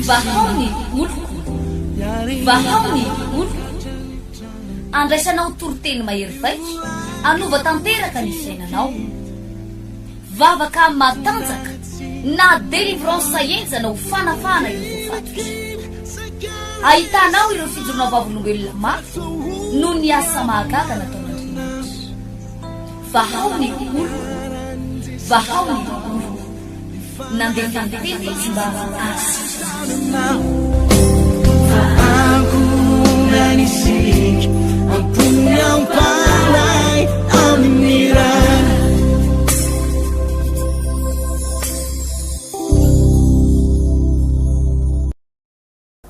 Vahao ny Oloko. Vahao ny Oloko. Andraisanao toroteny mahery vaika, anova tanteraka ny fiainanao. Vavaka matanjaka na délivrance saenjana ho fanafana ireo fatotra. Ahitanao ireo fijorona vavolombelona mafy no ny asa mahagaga nataon'Andriamanitra. Vahao ny Oloko. Vahao ny Oloko. Nandeha sy mba nanisik ampunyang palay amira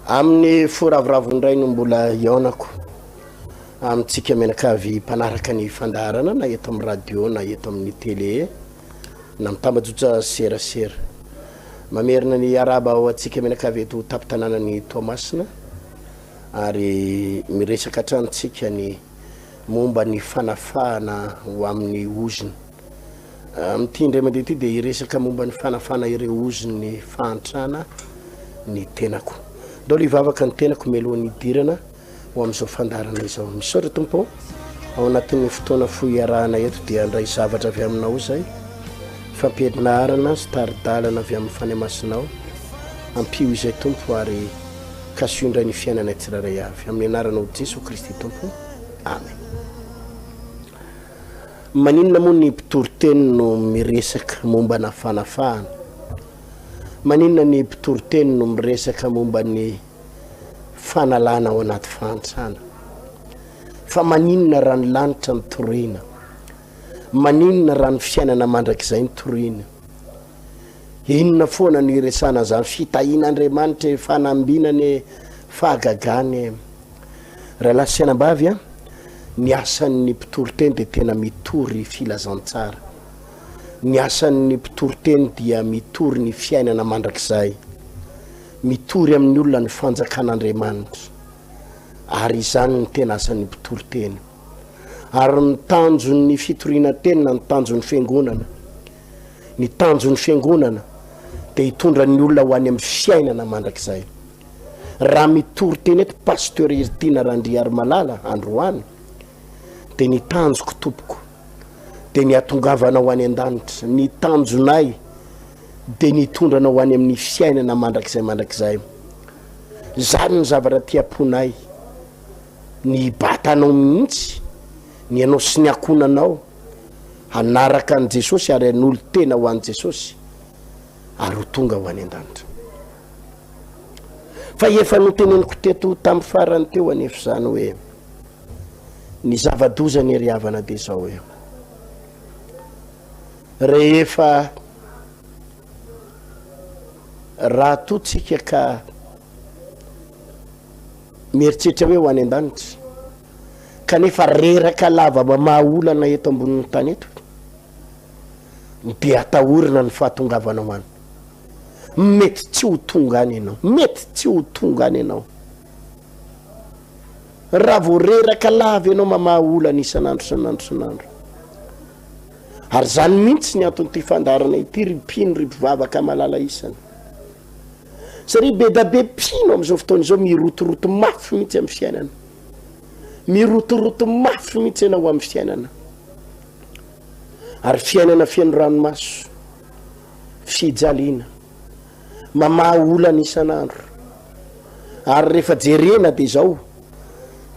amin'ny foravravondray no mbola ionako amitsika menakavy mpanaraka ny fandaharana na eto amin'ny radio na eto amin'ny télé na mitambajotra serasera mamerina ny araba ao atsika menakavy eto tapitananany Toamasina ary miresaka trantsika ny momba ny fanafana ho amin'ny oziny amtindray mandeha ty dia iresaka momba ny fanafana ireo oziny fantrana ny tenako dolo ivavaka ny tenako melohan'ny idirana ho amin'izao fandarana izao misaotra tompo ao anatin'ny fotoana foiarahana eto dia andray zavatra avy aminao zay fampianarana sy taridalana avy amin'ny fanemasinao ampio izay tompo ary kasiondray ny fiainana tsiraray avy amin'ny anaranao Jesosy Kristy tompo amen. Maninona moa ny mpitoroteny no miresaka momba na fanafahana? Maninona ny mpitoroteny no miresaka momba ny fanalana ao anaty fantrana? Fa maninona raha ny lanitra ny torina? Maninona raha ny fiainana mandrakizay ny torina? Inona foana ny resana zany fitahin'Andriamanitra fanambinany fahagagany raha lasianambavy ny asan'ny mpitoroteny dia tena mitory filazantsara. Ny asan'ny mpitoroteny dia mitory ny fiainana mandrakizay, mitory amin'ny olona ny fanjakan'Andriamanitra, ary izany ny tena asan'ny mpitoroteny. Ary ny tanjon'ny fitoriana tena ny tanjon'ny fiangonana, ny tanjon'ny fiangonana dia hitondra ny olona ho any amin'ny fiainana mandrakizay. Raha mitoroteny eto pasteur Ertina Randriary Malala androany dia ny tanjoko tompoko dia ny atongavana ho any an-danitra, ny tanjonay dia ny tondrana ho any amin'ny fiainana mandrakizay. Zany ny zavatra tiaponay, ny batanao mihitsy, ny anao sy ny akonanao hanaraka an Jesosy ary an'olo tena ho an Jesosy ary ho tonga ho any an-danitra. Fa efa noteneniko teto tamin'ny farany teo anefa zany hoe ny zava-doza ny riavana dia zao hoe rehefa raha totsika ka mieritreritra hoe ho any an-danitra kanefa reraka lava mahaolana eto ambonin'ny tany eto dia atahorana ny fahatongavana ho any. Mety tsy ho tonga any ianao, mety tsy ho tonga any ianao. Raha vao reraka lava ianao mahaolana isan'andro. Ary zany mihitsy ny anton'ity fandarana ity ripino ripivavaka malala isany. Satria be da be pino amin'izao fotoana izao mirotoroto mafy mihitsy amin'ny fiainana. Mirotoroto mafy mihitsy ianao amin'ny fiainana. Ary fiainana fiaino ranomaso, fijaliana, mamahaolana isan'andro. Ary rehefa jerena dia izao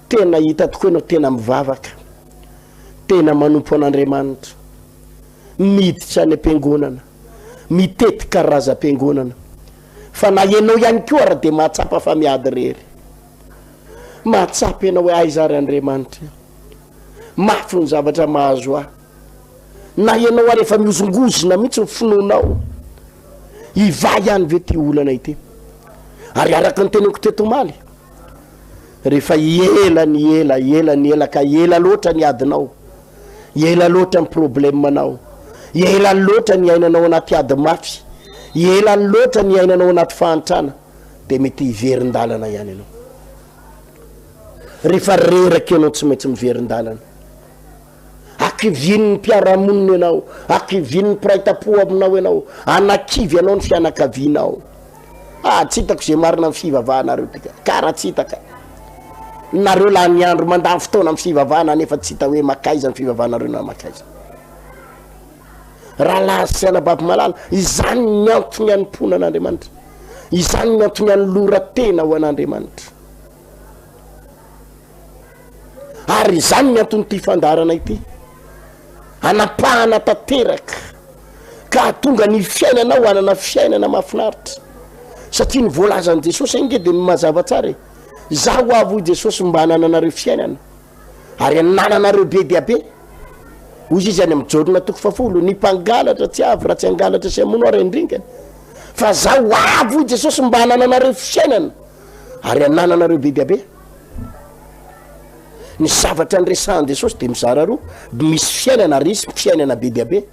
tena hita tokoa ianao tena mivavaka, tena manompo an'Andriamanitra, miditra any am-piangonana, mitety karazam-piangonana. Fa na ianao ihany koa raha dia mahatsapa fa miady rery, mahatsapa ianao hoe aizary Andriamanitra, mafy ny zavatra mahazo ahy. Na ianao ary efa miozongozona mihitsy ny finoanao, ivay ihany ve ty olana ity. Ary araka ny teniko teto omaly, rehefa ela ka ela loatra ny adinao, ela loatra ny problemanao, ela loatra ny ainanao anaty ady mafy, ela loatra ny ainanao anaty fahantrana, dia mety hiverin-dalana ihany ianao. Rehefa reraka ianao tsy maintsy miverin-dalana. akivian'ny mpiaramonina ianao, akivian'ny piraitapo aminao ianao, anakivy ianao ny fianakavianao. Tsy hitako zay marina amin'ny fivavahanareo tika, karaha tsy hitaka. Nareo la ny andro mandany fotoana amin'ny fivavahana nefa tsy hita hoe makaiza ny fivavahanareo na makaiza. Raha lasaina baby malala, izany ny antony anom-pona an'Andriamanitra, izany ny antony anolora-tena ho an'Andriamanitra, ary izany ny antony ty fandarana ity, anapahana tanteraka ka tonga ny fiainanao anana fiainana mahafinaritra. Satria ny voalazan'i Jesosy inge dia mazava tsara, zaho avy hoy Jesosy mba hanananareo fiainana ary hanananareo be dia be. Hoy izy any amin'ny Jôrina 10, ny mpangalatra tsy avy raha tsy hangalatra sy hamono ary andringana, fa zaho avy hoy Jesosy mba hanananareo fiainana ary hanananareo be dia be. Ny zavatra nyresahan'i Jesosy dia mizara roa, misy fiainana ary isy fiainana be dia be.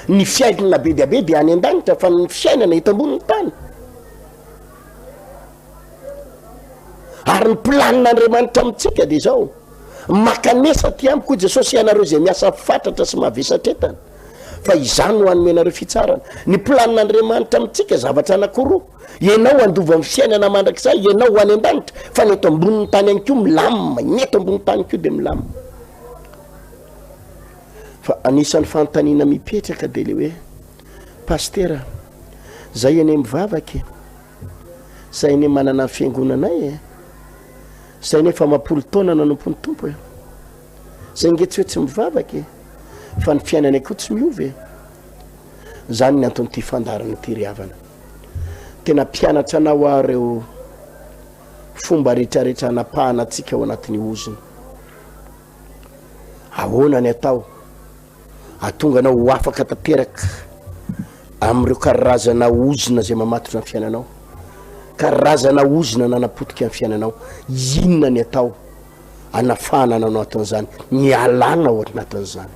Ny fiainana be dia be dia any an-danitra, fa ny fiainana eto ambonin'ny tany. Ary ny planin'Andriamanitra amintsika dia zao, makanesa ty amiko Jesosy ianareo zay miasa fatratra sy mavesatretana, fa izany ho anomenareo fitsarana. Ny planin'Andriamanitra amintsika zavatra anankiroa, ianao andova amin'ny fiainana mandrakizay, ianao ho any an-danitra, fa ny eto ambonin'ny tany ihany koa milamina, ny eto ambonin'ny tany koa dia milamina. Fa anisan'ny fanontaniana mipetraka dia le hoe, pastera, zay ane mivavaka, zay ane manana fiangonanay, zay nefa mampolo taona nanompony tompo, zay nge tsy hoe tsy mivavaka, fa ny fiainana koa tsy miovy. Zany ny antony ty fandarana ty riavana. Tena mpianatra anao areo fomba rehetrarehetra anapahana antsika ao anatin'ny oziny. Ahoana ny atao atonga anao ho afaka tanteraka amin'ireo karazana ozina zay mamatotra ny fiainanao, karazana ozina nanapotika ny fiainanao. Inona ny atao anafahana nanao aton'izany, ny alana ao anatin'izany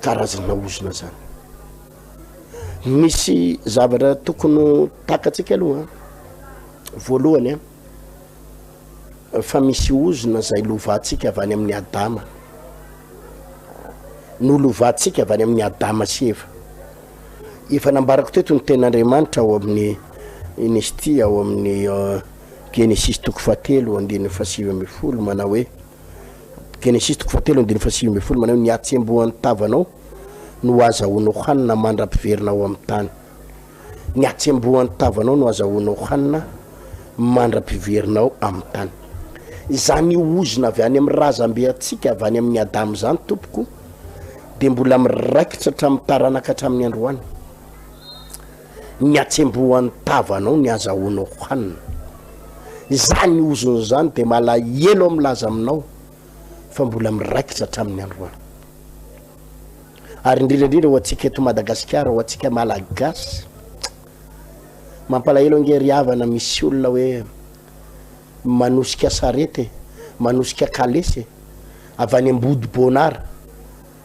karazana ozina zany. Misy zavatra tokony takatsika aloha. Voalohany fa misy ozina zay lovatsika avy any amin'ny Adama, no lovatsika avy any amin'ny Adama sy Eva. Efa nambarako teto ny ten'Andriamanitra ao amin'ny Inesty, ao amin'ny Genesis 3:7 manao hoe, Genesis 3:7 manao ny atsembohan'ny tavanao no azahoanao hanina mandra-piverinao amin'ny tany. Ny atsembohan'ny tavanao no azahoanao hanina mandra-piverinao amin'ny tany. Izany ozina avy any amin'ny razambe atsika avy any amin'ny Adama zany tompoko, dia mbola miraikitra hatramin'ny taranaka hatramin'ny androany. Ny atsembohan'ny tavanao ny azahoanao hanina. Izany ozina zany dia malahelo milaza aminao, fa mbola miraikitra hatramin'ny androany. Ary indrindrandrindra ho antsika eto Madagasikara, ho antsika malagasy, mampalahelo ange riavana misy olona hoe manosika sarety, manosika kalesy avy any Ambodibonara,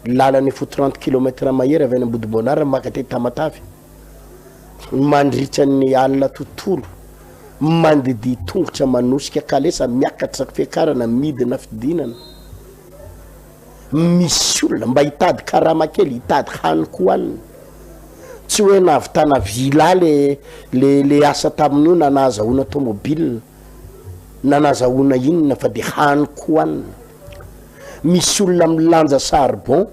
lalany fo 30 km mahery avy any Ambodibonara makatety Tamatavy, mandritra ny alina tontolo, mandidi tongotra manosika kalesa, miakatra fiakarana, midina fidinana. Misy olona mba hitady karama kely, hitady haniko hoanina, tsy hoe navitana vila le asa tamin'io na nahazahoana tomobile na nahazahoana inona, fa dia haniko hoanina. Misy olona milanja charbon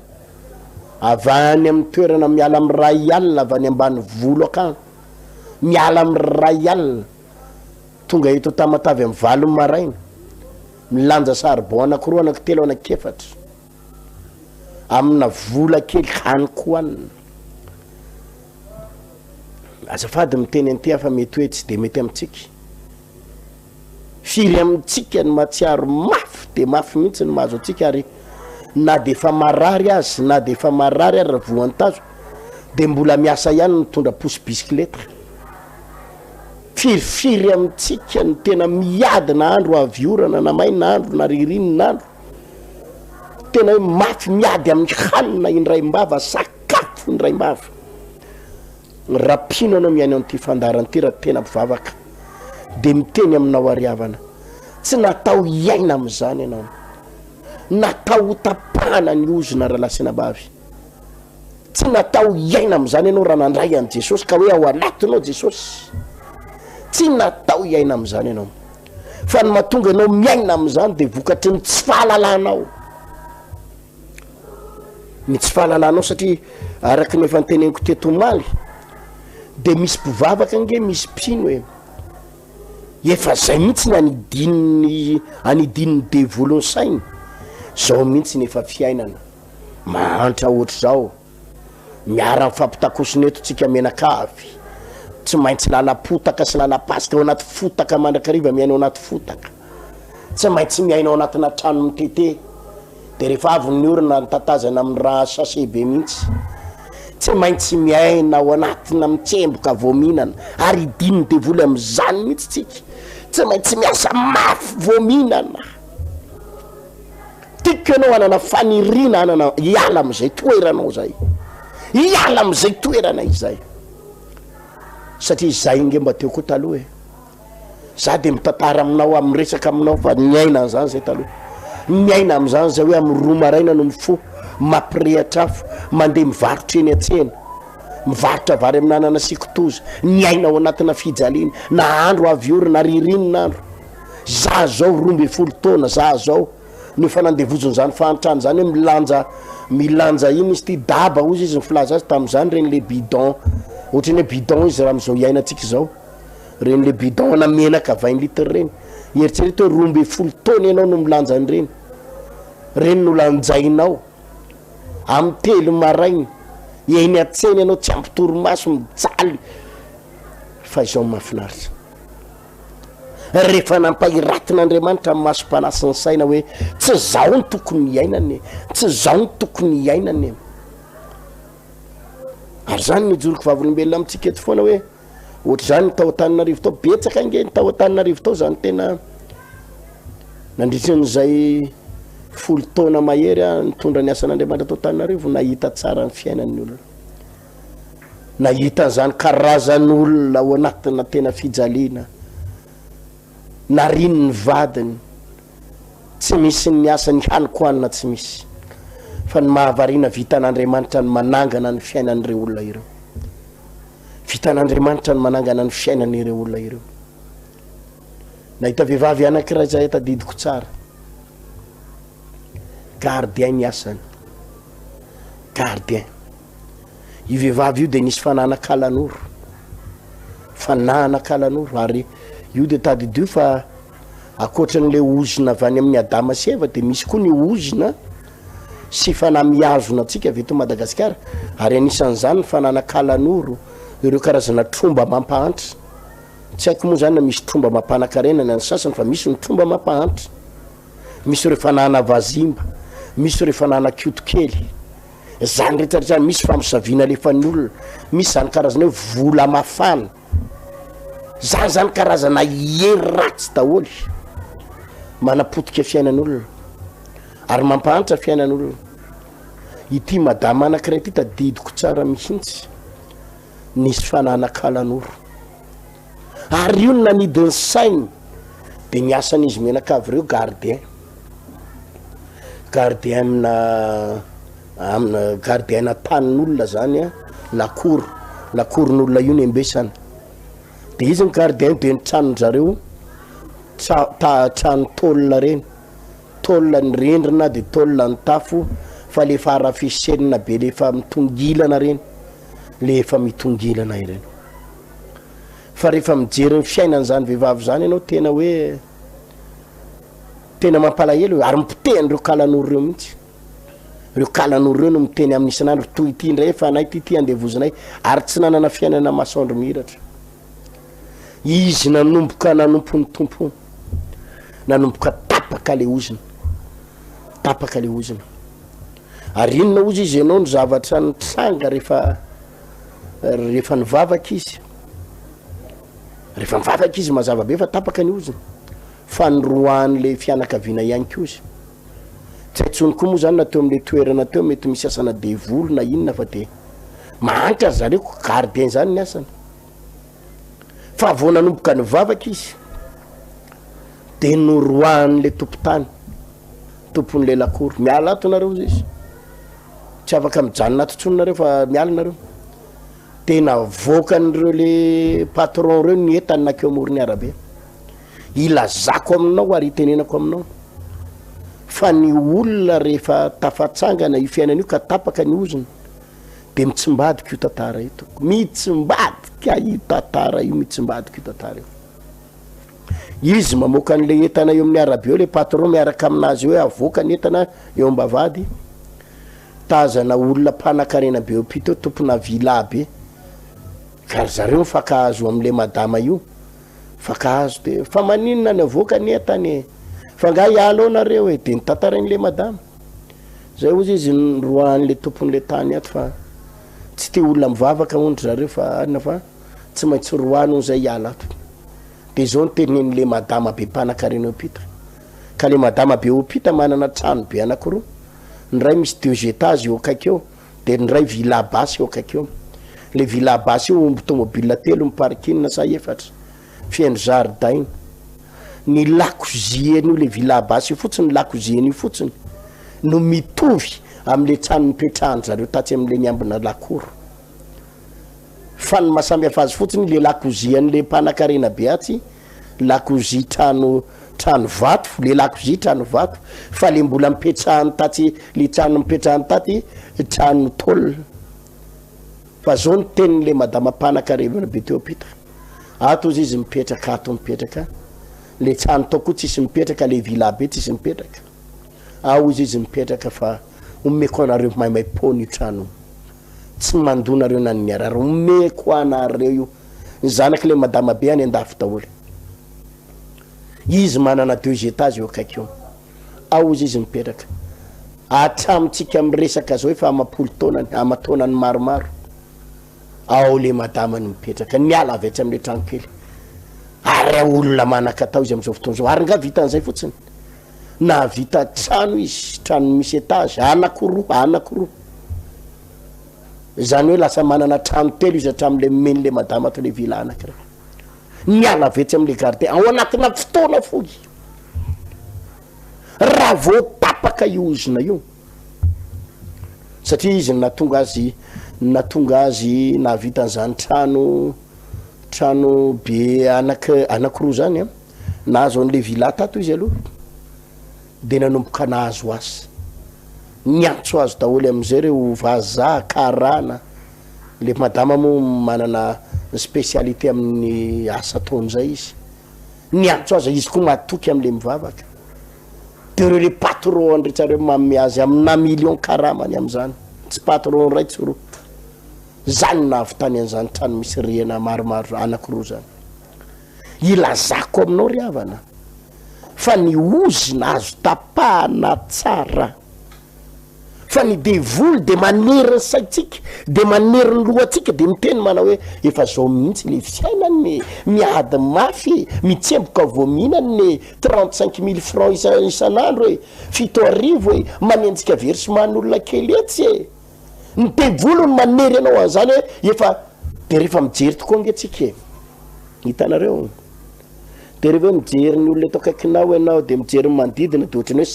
avy any amin'ny toerana miala amin'ny ray alina, avy any ambany volo akany miala amin'ny ray alina, tonga eto Tamatavy amin'ny 8 maraina, milanja charbon anankiroa, anankitelo, anankefatra, amina vola kely haniko hoanina. Azafady miteny anty fa mety hoe tsy dia mety amintsika. Firy amintsika ny matsiaro mafy dia mafy mihitsy ny mahazo antsika, ary na dia efa marary azy, na dia efa marary ary raha voantazo, dia mbola miasa ihany mitondra posy bisikileta. Firifiry amintsika ny tena miady na andro avy orana na maina andro na ririny na andro, tena hoe mafy miady amin'ny hanina indray mbava, sakafo indray mbava. Rapino anao miainy amin'ity fandaran'ity raha tena mpivavaka, dia miteny aminao ariavana, tsy natao iaina amin'izany ianao, natao tapahana ny ozona raha lasina bavy tsy natao iaina am'izany ianao raha nandray an' Jesosy ka hoe ao anatinao Jesosy tsy natao iaina am'izany ianao fa ny mahatonga ianao miaina am'izany de vokatry ny tsy fahalalanao ny tsy fahalalanao satria araky ny efa nyteneniko teto maly de misy mpivavaka nge misy mpino hoe efa zay mihitsy ny anidin'ny devolony sainy zao mihitsy ny efa fiainana mahantra ohatry zao miara mifampitakosina eto tsika menakavy tsy maintsy lalapotaka sy lalapasika ao anaty fotaka mandrakariva miainao anaty fotaka tsy maintsy miainao anatina trano mitete de rehefa avy ny orona nytatazana amin'ny raha sase be mihitsy tsy maintsy miaina ao anatina mitsemboka vominana ary idininy devoly am'izany mihitsy tsika tsy maintsy miasa mafy vominana tiako ianao anana fanirina anana hiala am'izay toeranao zay hiala am'izay toerana izay satria zay nge mba teo koa taloha za de mitantara aminao amin'ny resaka aminao fa miaina an'izany zay taloha miaina am'izany zay hoe amin'ny roa maraina no mifo mampirehatra afo mandeha mivarotra eny atsena mivarotra vary amin'anana sikotoza miaina ao anatina fijaliana na andro avy ora na ririnon'andro za zao 12 taona za zao no fanandevozony zany fahantrany zany hoe milanja iny izy ty daba ozy izy nifilaza azy tam'izany reny le bidon ohatrany hoe bidon izy raha am'izao iainatsika zao reny le bidon ana menaka 20 litre reny eritserety hoe 12 taona ianao no milanja an'ireny reny no lanjainao amin'ny 3 marainy eny atsena ianao tsy ampitoromaso mijaly fa izao mahafinaritra rehefa nampahiratin'Andriamanitra amin'ny masom-panasiny saina hoe tsy zao ny tokony iainany tsy zao ny tokony iainany ary zany nijoroko vavolombelona amintsika eto foana hoe ohatry zany nytao Antananarivo tao betsaka nge nytao Antananarivo tao zany tena nandritran'izay 10 taona mahery nitondra ny asan'Andriamanitra tao Antananarivo nahita tsara ny fiainan'ny olona nahita zany karazan'olona ao anatina tena fijaliana nariny ny vadiny tsy misy ny asa ny haniko hanina tsy misy fa ny mahavarina vitan'Andriamanitra ny manangana ny fiainan'ireo olona ireo vitan'Andriamanitra ny manangana ny fiainan'ireo olona ireo nahita vehivavy anankiray zay tadidiko tsara gardien ny asany gardien io vehivavy io de nisy fananakalan'oro ary io de tadidio fa akoatran'le ozona avy any amin'ny Adama sy Eva de misy koa ny ozona sy fanamiazona atsika avy eto Madagasikara ary anisan'izany ny fananakalan'oro ireo karazana tromba mampahantra tsy haiko moa zany na misy tromba mampanankarena ny sasany fa misy ny tromba mampahantra misy ireo fanana vazimba misy ireo fanana kiotokely zany rehetrarehetra misy famosavina alefan'ny olona misy zany karazana hoe vola mafana zany karazana hery ratsy daholy manapotika fiainan'olona ary mampahantra fiainan'olona ity madama anankiray ty tadidiko tsara mihitsy nisy fananakalan'oro ary io nanidiny sainy de niasan'izy menakavy reo gardien amina gardien na tanin'olona zany lakoron'olona io ny ambesana de izy ny gardien de ny tranon'zareo trano tolona reny tolona ny rendrina de tolona ny tafo fa lefa arafisenina be lefa mitongilana reny lefa mitongilana ireny fa rehefa mijery ny fiainana zany vehivavy zany ianao tena hoe tena mampalahelo ary mipitehany reo kalan'oro reo mihitsy reo kalan'oro reo no miteny amin'ny isan'andro toy ity indray fa anay ty andevozinay ary tsy nanana fiainana masoandro mihiratra izy nanomboka nanompo ny tompo nanomboka tapaka le ozina ary inona ozy izy ianao ny zavatra nitranga rehefa nivavaka izy mazava be fa tapaka ny ozina fa nyroan'le fianakaviana ihany ko izy tsy haitsony koa moa zany nateo amin'le toerana teo mety misy asana devolo na inona fa de mahantra zareo gardien zany ny asana fa vao nanomboka nivavaka izy de noroan'le tompotany tompon'le lakoro miala ato nareo izy tsy afaka mijanona atotsonareo fa miala nareo tena voakan'ireo le patron reo ny entany nakeo amorony arabe ilazako aminao ary itenenako aminao fa ny olona rehefa tafatsangana io fiainana io ka tapaka ny ozony de mitsimbadika io tantara io toko mitsimbadika io tantara io mitsimbadika io tantara io izy mamoaka an'le entana eo amin'ny arabe eo le patron miaraka aminazy hoe avoaka ny entana eo ambavady tazana olona mpanakarena be opito tompona vila be kary zareo mifakahazo am'le madama io fakahazo de fa maninona ny avoaka ny entany fa nga ialao nareo de nitantarain'le madama zay ozy izy roan'le tompon'le tany ato fa tsy te olona mivavaka ondry zareo fa anina fa tsy maintsy roano zay iala ato de zao nytenen'le madama be mpanakarena opita ka le madama be opita manana trano be anakoroa ny ray misy 2 étages eo akaikeo de ny ray villa basy eo akaikeo le villa basy eo omby tomobile telo miparkina sa efatra fiaino jardin ny lakozieny io le villa basy io fotsiny lakozieny io fotsiny no mitovy am'le trano mipetrahany zareo tatsy am'le niambina lakoro fa ny mahasamy hafa azy fotsiny le lakozian'le mpanakarena be atsy lakozi trano vato le lakozi trano vato fa le mbola mipetrahany tatsy le trano mipetrahany taty trano tôl fa zao ny tenin'le madama mpanakarena be teo apita ato izy izy mipetraka ato mipetraka le trano tao koa tsisy mipetraka le villa be tsisy mipetraka ao izy mipetraka fa omeko anareo maimai-pony io trano tsy mandonareo na ny araro omeko anareo io ny zanaky le madama be any andafy daholo izy manana 2 étages eo akaikeo ao izy mipetraka atramitsika miresaka zao efa amapolo taonany amataonany maromaro ao le madama ny mipetraka niala avy atsy am'le trano kely ary olona manakatao izy am'izao fotoana zao ary nga vita an'izay fotsiny na vita trano izy trano misy étage anakoroa zany hoe lasa manana trano telo izy atram'le men'le madama ato le villa anakira niala avy atsy am'le gardin ao anatina fotoana foy raha vao tapaka iozina io satria izy natonga azy navita an'izany trano be anakoroa zany nahazo an'le villa tato izy aloha de nanomboka nahazo azy niantso azo daholo am'izay reo vazaha karana le madama moa manana spécialité amin'ny asa taony zay izy niantso azy izy koa matoky am'le mivavaka de reo le patron andretsareo mamy azy amina million karamany am'zany tsy patron ray tsy roa zany nahavitany an'izany trano misy rihana maromaro anakoroa zany ilazako aminao ry havana fa ny ozina azo tapahana tsara fa ny devoly de manery ny saitsika de manery ny lohatsika de miteny mana hoe efa zao mihitsy le fiainany miady mafy mitsemboka vominany ny 35 000 francs isan'andro hoe 7 arivo hoe manenjika versementn'olona kely etsy ny devoly ny manery anao an'izany hoe efa de rehefa mijery tokoa angetsika hitanareo de rehefa mijery ny olona eto akaikinao ianao de mijery manodidina de ohatrany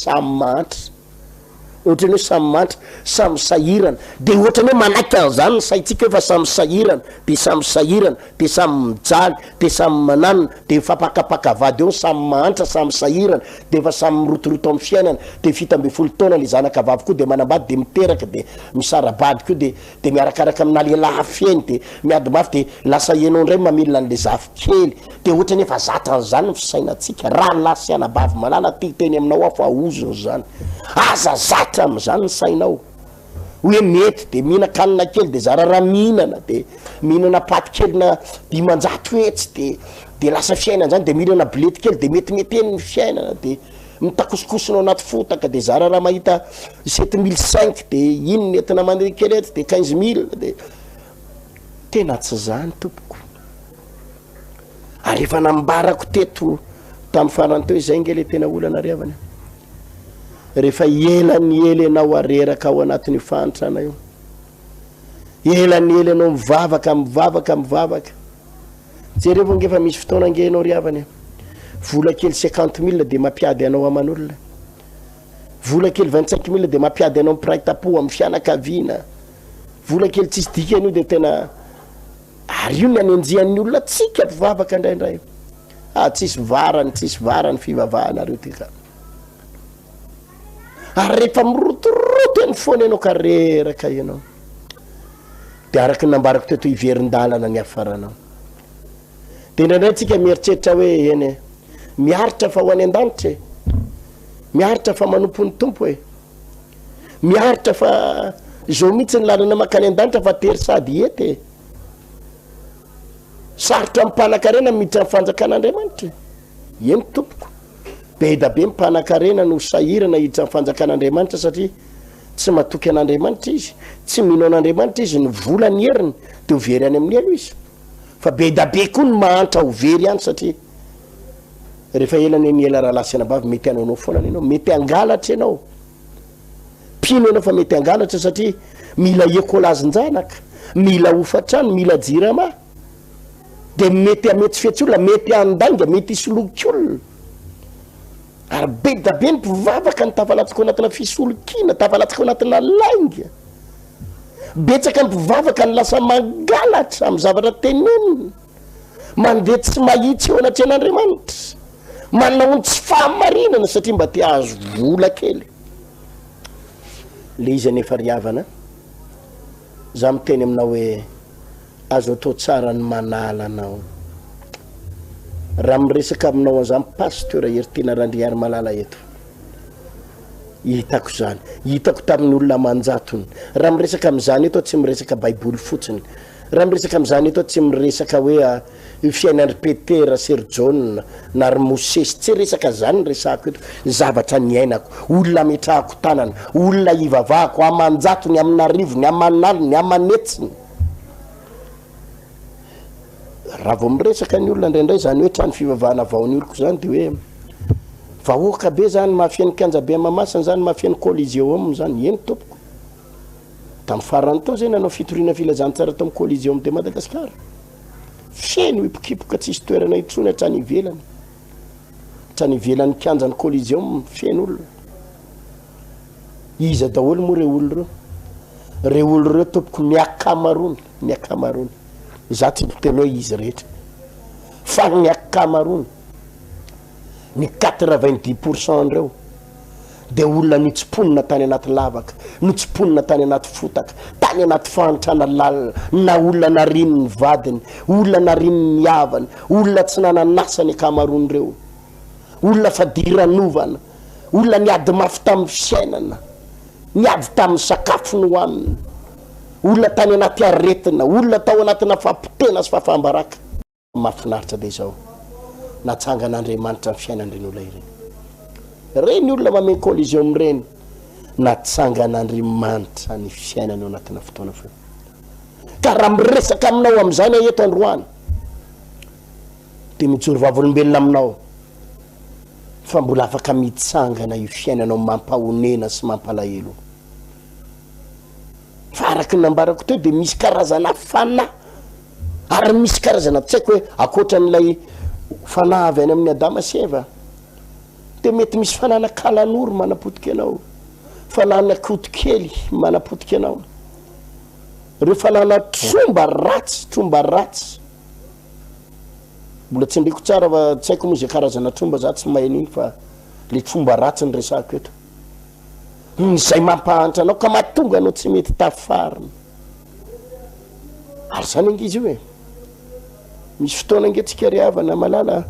hoe samy mantra samy sahirana de ohatrany hoe manaiky an'izany ny saitsika efa samy sahirana de samy mijaly de samy mananina de fampakapaka vady eo samy mantra samy sahirana de efa samy mirotoroto amin'ny fiainana de 70 taona le zanaka vavy koa de manambady de miteraka de misarabady koa de miarakaraka amina lehilahy fiainy de miady mafy de lasa ianao ndray mamilina an'le zafy kely de ohatrany efa zatra an'izany ny fisainatsika raha lasy anabavy malala teny aminao afa ozony zany aza zatra am'izany ny sainao hoe mety de mihina-kanina kely de zara raha mihinana de mihinana paty kely na 500 hetsy de lasa fiainana zany de mihinana bilety kely de metimety eny ny fiainana de mitakosikosinao anaty fotaka de zara raha mahita 7500 de ino nentina mandeha kely etsy de 15000 de tena tsy zany tompoko ary efa nambarako teto tamin'ny farany teo izay nge le tena olana ry avany rehefa elany ely anao areraka ao anatin'ny fantrana io elany ely anao mivavaka jereo ngefa misy fotoana nge anao ry avany vola kely 50 000 de mampiady anao aman'olona vola kely 25 000 de mampiady anao mipiray tapo amin'ny fianakaviana vola kely tsisy dikany io de tena ary io ny anenjian'ny olona tsika mpivavaka indraindray tsisy varany fivavahana reo tika ary rehefa mirotoroto eny foana ianao ka reraka ianao de araky nambarako teto iverin-dalana ny afaranao de indraindray tsika mieritreritra hoe eny miaritra fa ho any an-danitra miaritra fa manompo ny tompo miaritra fa zao mihitsy ny lalana makany an-danitra fa tery sady ety sarotra mipanakarena miditra fanjakan'Andriamanitra eny tompoko be da be mipanakarena no sahirana hiditra fanjakan'Andriamanitra satria tsy matoky an'Andriamanitra izy tsy mino an'Andriamanitra izy ny volany heriny de overy any amin'ny elo izy fa be da be koa ny mahantra overy any satria rehefa elany ny ela raha lasy anabavy mety anao foana ianao mety angalatra ianao pino ianao fa mety angalatra satria mila ekolazin-janaka mila ofatrano mila jirama de mety amety fetsy olona mety andanga mety isolokyolona ary be da be ny mpivavaka ny tafalatsika anatina fisolokina tafalatsika anatina lainga betsaka ny mpivavaka ny lasa mangalatra amin'ny zavatra tenenina mandeha tsy mahitsy eo anatry an'Andriamanitra manao ny tsy fahamarinana satria mba te azo vola kely le izy anefa riavana za miteny aminao hoe azo atao tsara ny manala anao raha miresaka aminao an'izany pasteur Ertena Randriary malala eto hitako zany hitako tamin'ny olona manjatony raha miresaka amin'izany eto tsy miresaka baiboly fotsiny raha miresaka amin'izany eto tsy miresaka hoe fiainan'ny Petera Ser John na ry Mosesy tsy resaka zany resako eto zavatra ny ainako olona metrahako tanana olona ivavahako amanjatony amin'ny arivony amanaliny amanetsiny raha vao miresaka ny olona indraindray zany hoe trano fivavahana vaon'ny oloko zany de hoe vahoaka be zany mahafian'ny kanjabe mamasina zany mahafian'ny Coliseum zany eny tompoko tamin'ny farany tao zay nanao fitoriana filazantsara tamin'ny Coliseum de Madagasikara feno ipokipoka tsisy toerana itsony hatrany ivelan'ny kianjan'ny Coliseum feno olona iza daholo moa reo olo reo tompoko miakamarony za tsy teny hoe izy rehetra fa ny akamarony ny 90% reo de olona nitsimponina tany anaty lavaka nitsimponina tany anaty fotaka tany anaty fahantrana lalina na olona narin'ny vadiny olona narin'ny havany olona tsy nananasany akamarony reo olona fa diranovana olona niady mafy tamin'ny fiainana niady tamin'ny sakafo no hoanina olona tany anaty aretina olona tao anatina fampitena sy fafambaraka mafinaritra be zao natsangan'Andriamanitra ny fiainan'ireny olona ireny reny olona mameno Coliseum reny natsangan'Andriamanitra ny fiainany anatina fotoana fo ka raha miresaka aminao amin'izany eto androany de mijoro vavolombelona aminao fa mbola afaka mitsangana io fiainanao mampahonena sy mampalahelo fa araky nambarako teo de misy karazana fana ary misy karazana tsy haiko hoe akoatran'ilay fana avy any amin'ny Adama sy Eva de mety misy fanana kalan'oro manapotika anao fanana kotikely manapotika anao reo fanana tromba ratsy mbola tsy ndreko tsara fa tsy haiko moa zay karazana tromba za tsy mahay an'iny fa le tromba ratsy ny resako eto zay mampahantra anao ka mahatonga anao tsy mety tafarina ary zany angizy io misy fotoana angetsika riavana malala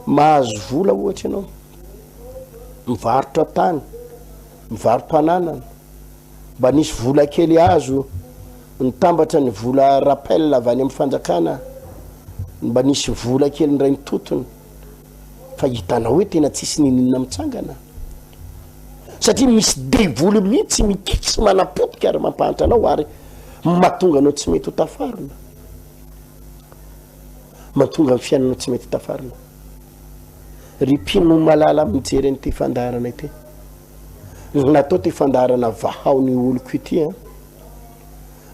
mahazo vola ohatra ianao mivarotra tany mivarom-pananana mba nisy vola kely azo nitambatra ny vola rappel avy any amin'ny fanjakana mba nisy vola kely ndray nitotony fa hitanao hoe tena tsisy ninina mitsangana satria misy devoly mihitsy mikitsy manapotika ary mampahantra anao ary mahatonga anao tsy mety ho tafarina mahatonga ny fiainanao tsy mety tafarina ripino malala mijery n'ity fandarana ity natao ty fandarana Vahao ny oloko ity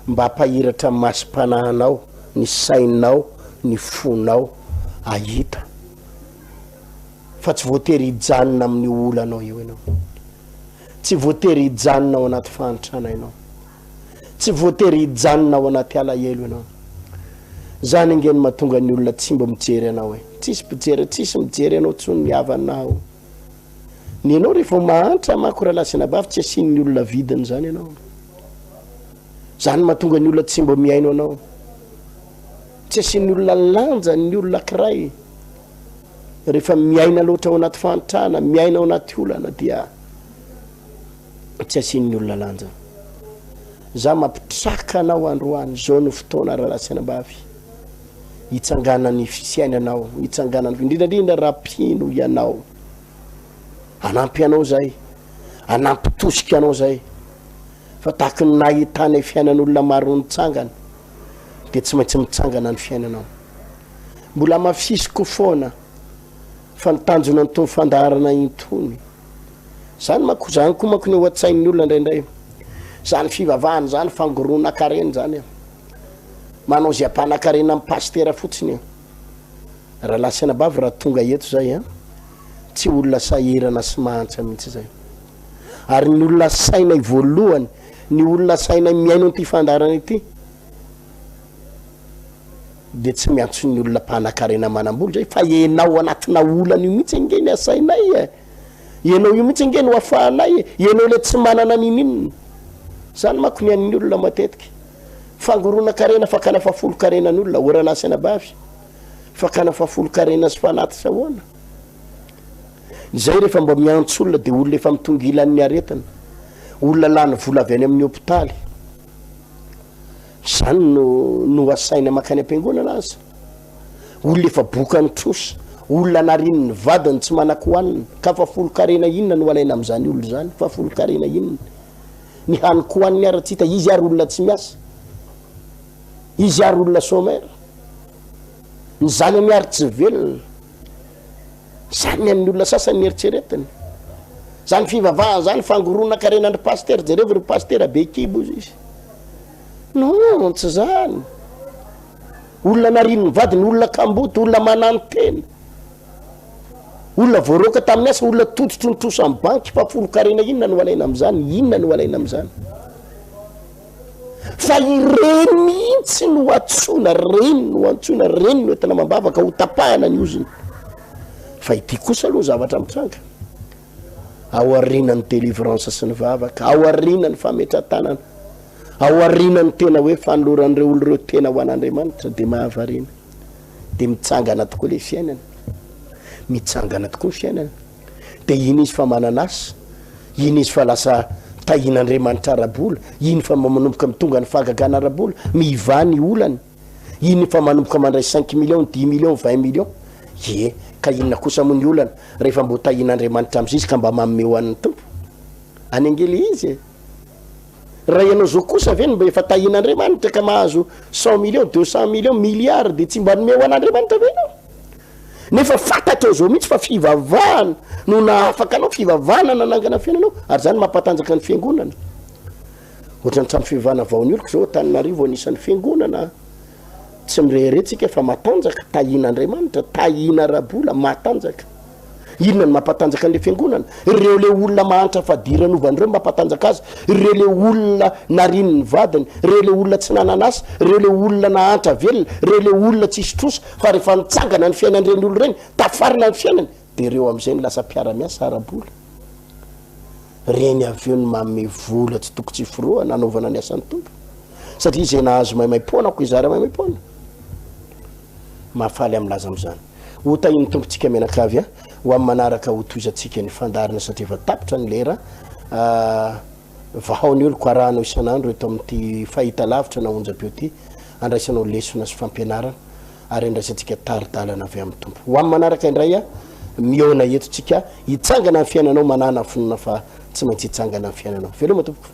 mba hampahiratra masim-panahanao ny sainao ny fonao ahita fa tsy voatery hijanona amin'ny olanao io ianao tsy voatery hijanona ao anaty fahantrana ianao, tsy voatery hijanona ao anaty alahelo ianao. Zany ingeny mahatonga ny olona tsy mba mijery anao hoe tsisy mpijery, tsisy mijery anao tsony ny havanao. Ny ianao rehefa mahantra mako raha lasina bavy tsy asiany olona vidiny zany ianao. Zany mahatonga ny olona tsy mba miaino anao, tsy asiany olona lanja ny olona kiray. Rehefa miaina loatra ao anaty fahantrana, miaina ao anaty olana dia tsy asiany olona lanja. Za mampitraka anao androany zao no fotoana raha lasina bavy hitsangana ny fiainanao, hitsangana ny indrindrandrindra rapino ianao. Anampy anao zay, anampy tosika anao zay. Fa tahaka ny nahitana fiainan'olona maro nitsangana dia tsy maintsy mitsangana ny fiainanao. Mbola mafisiko foana fa nitanjona nytony fandaharana intony. Zany mako zany koa mako ny eo an-tsain'ny olona indraindray. Zany fivavahana zany fangorona karena zany. Manao zay ampanakarena amin'ny pastera fotsiny. Raha lasina bavy raha tonga eto zay tsy olona sahirana sy mahantra mihitsy zay. Ary ny olona saina voalohany, ny olona saina miaino an'ity fandaharana ity dia tsy miantso ny olona mpanakarena manam-bola zay, fa ianao anatina olana io mihitsy ingeny asainay. Ianao io mihitsy ingeny ho afahanay, ianao le tsy manana ninina. Zany mako ny an'ny olona matetika. Fangorona karena fakana fafolo karena n'olona ora lasina bavy. Fakana fafolo karena sy fanaty sahoana. Zay rehefa mba miantso olona dia olona efa mitongilan'ny aretana. Olona lany vola avy any amin'ny hôpitaly. Zany no asaina makany am-piangonana azy. Olona efa bokany trosa, olona narin'ny vadiny tsy manan-kohanina, ka fafolo karena inona no alaina amin'izany olona zany, fafolo karena inona. Ny haniko hoaniny ara-tsy hita, izy ary olona tsy miasa, izy ary olona somera, ny zanany ary tsy velona. Zany amin'ny olona sasany eritseretiny. Zany fivavahana zany fangorona karena ny paster, jereo ry paster be kibo izy. Non, tsy zany. Olona narin'ny vadiny, olona kamboty, olona manantena, olona voaroka tamin'ny asa, olona tototro ny trosa amin'ny banky, fafolo karena inona no alaina amin'izany, inona no alaina amin'izany. Fa ireny mihitsy no antsona, reny no antsona, reny no entana mambavaka ho tapahana ny oziny. Fa ity kosa aloha zavatra mitsanga. Ao aorianan'ny délivrance sy ny vavaka, ao aorianan'ny fametran-tanana, ao aorianan'ny tena hoe fanoloran'ireo olo ireo tena ho an'Andriamanitra dia mahavarina. Dia mitsangana tokoa ilay fiainana. Mitsangana tokoa ny fiainana. Dia iny izy fa mananasa, iny izy fa lasa tahin'Andriamanitra arabola, iny fa manomboka mitonga ny fahagagana arabola, miva ny olany, iny fa manomboka mandray 5 millions, 10 millions, 20 millions. Ye, ka inona kosa moa ny olana rehefa mbo tahin'Andriamanitra amin'izy ka mba manome ho an'ny tompo. Anengely izy. Raha ianao zao kosa ve mba efa tahin'Andriamanitra ka mahazo 100 millions, 200 millions, milliards dia tsy mba nome ho an'Andriamanitra ve ianao? Nefa fantatra zao mihitsy fa fivavahana no nahafaka anao, fivavahana nanangana fiainanao, ary zany mampatanjaka ny fiangonana. Ohatra ny trano fivavahana vaon'ny oloko zao Antananarivo anisan'ny fiangonana tsy mireherentsika fa matanjaka, tahin'Andriamanitra, tahina arabola, matanjaka. Inona no mampatanjaka an'ilay fiangonana? Ireo le olona mahantra fadirana ovan'ireo mampatanjaka azy, ireo le olona narin'ny vadiny, ireo le olona tsy nananasa, ireo le olona nahantra velona, ireo le olona tsy isotrosa, fa rehefa nitsangana ny fiainan'ireny olo ireny, tafarina ny fiainany, dia ireo amin'izay ny lasa mpiara-miasa arabola. Reny avy eo ny manome vola tsy toko tsy firoa nanaovana ny asan'ny tompo. Satria izay nahazo maimai-poana ko izara maimai-poana. Mahafaly amin'laza amin'izany. Ho tahiny tompontsika menakavy ho amin'ny manaraka ho toizantsika ny fandarina satria efa tapitra ny lera. Vahao ny oloko arahanao isan'andro eto amin'ity fahita lavitra na onjam-peo ity, andraisanao lesona sy fampianarana ary andraisantsika taridalana avy amin'ny tompo. Ho amin'ny manaraka indray miona eto tsika hitsangana ny fiainanao manana fonona fa tsy maintsy hitsangana ny fiainanao. Veloma tompoko.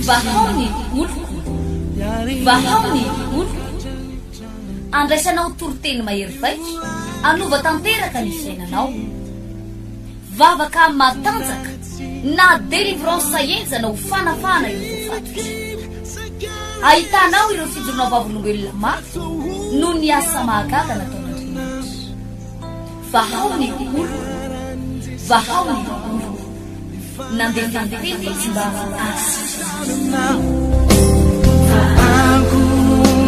Vahao ny oloko, Vahao ny oloko, andraisanao toroteny mahery vaika, anova tanteraka ny fiainanao, vavaka matanjaka na délivrance enjana ho fanafana io fatotra. Ahitanao ireo fijorona vavolombelona mafy no ny asa mahagaga nataon'Andriamanitra. Vahao ny oloko, Vahao ny Oloko nandeha tantely tsy mba asitra Angu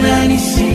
nanisi